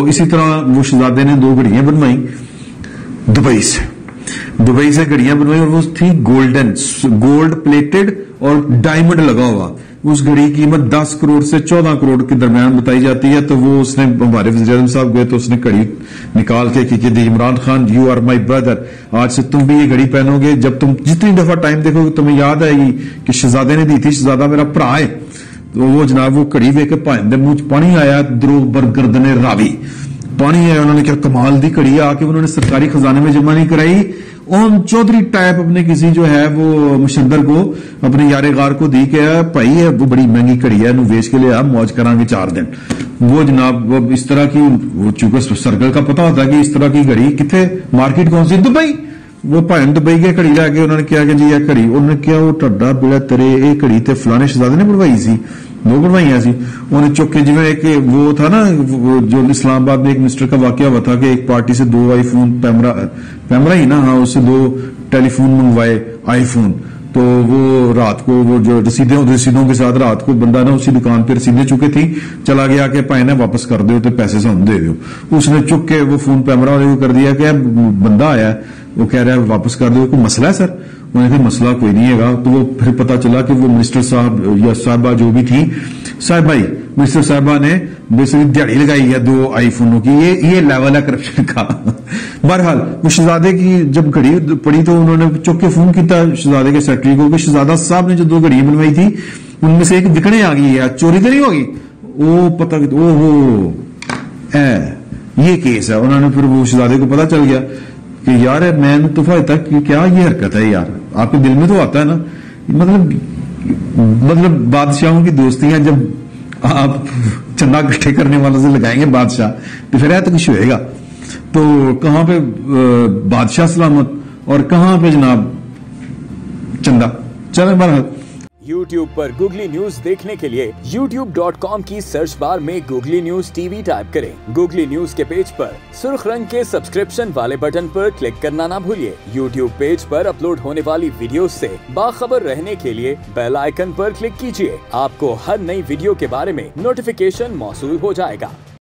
तो इसी तरह वो शहजादे ने 2 घड़ियां बनवाई दुबई से घड़ियां बनवाई, और वो थी गोल्ड प्लेटेड और डायमंड लगा हुआ। उस घड़ी की कीमत 10 करोड़ से 14 करोड़ के दरमियान बताई जाती है। तो वो उसने, हमारे वज़ीर आज़म साहब गए तो उसने घड़ी निकाल के कि Imran Khan you are my brother, आज से तुम भी ये घड़ी पहनोगे, जब तुम जितनी दफा टाइम देखोगे तुम्हें याद आएगी कि शहजादे ने दी थी, शहजादा मेरा भरा है। तो वो जनाब वो घड़ी देख के भाई दे मुंह च पानी आया, दरोग बरगर्दने रावी पानी आया। उन्होंने क्या कमाल दी घड़ी आके उन्होंने सरकारी खजाने में जमा नहीं कराई, ओम चौधरी टाइप अपने किसी जो है वो मुशद्दर को, अपने यारे गार को दी के भाई है वो बड़ी महंगी घड़ी है, वेच के लिए आप मौज करांगे 4 दिन। वो जनाब वो इस तरह की, वो चूंकि सर्कल का पता होता है कि इस तरह की घड़ी कितने मार्केट कौन सी, दुबई। वो भाई दुबई के घड़ी लाके उन्होंने क्या कि जी यह घड़ी, उन्होंने क्या वो टड्डा बेड़ा तेरे ये घड़ी ते फलाने शहजादे ने बनवाई सी, 2 बनवाइया सी। उन्हें चुके जिवें एक वो था ना जो इस्लामाबाद में एक मिनिस्टर का वाकया हुआ था कि एक पार्टी से 2 आईफोन पैमरा ही ना, हाँ, उससे 2 टेलीफोन मंगवाए आईफोन। तो वो रात को वो जो रसीदों के साथ रात को बंदा ना उसी दुकान पे रसीदें चुके थी, चला गया कि भाई ने वापस कर दो तो पैसे से हम दे दो। उसने चुक के वो फोन पैमरा वाले को कर दिया कि बंदा आया है, वो कह रहा है वापस कर दो, कोई मसला है सर? उन्होंने कहा मसला कोई नहीं है। तो वो फिर पता चला कि वो मिनिस्टर साहब या साहबा जो भी थी, साहबाई मिनिस्टर साहबा ने बेसिकली दिहाड़ी लगाई है 2 आईफोनों की। ये लेवल है करप्शन का। बहरहाल वो शहजादे की जब घड़ी पड़ी तो उन्होंने चुप के फोन किया शहजादे के सेक्रेटरी को कि शहजादा साहब ने जो 2 घड़ियां बनवाई थी उनमें से एक बिकने आ गई है, चोरी तो नहीं होगी? वो पता ओहो ये केस है। उन्होंने फिर वो शहजादे को पता चल गया कि यार मैंने तो फायदा कि क्या ये हरकत है यार, आपके दिल में तो आता है ना, मतलब बादशाहों की दोस्तियां जब आप चंदा इकट्ठे करने वालों से लगाएंगे बादशाह, तो फिर तो कुछ होएगा। तो कहां पे बादशाह सलामत और कहां पे जनाब चंदा। चलो बहरहाल YouTube पर गूगली न्यूज देखने के लिए youtube.com की सर्च बार में गूगली न्यूज टीवी टाइप करें। गूगली न्यूज के पेज पर सुर्ख रंग के सब्सक्रिप्शन वाले बटन पर क्लिक करना ना भूलिए। YouTube पेज पर अपलोड होने वाली वीडियो से बाखबर रहने के लिए बेल आइकन पर क्लिक कीजिए। आपको हर नई वीडियो के बारे में नोटिफिकेशन मौसूल हो जाएगा।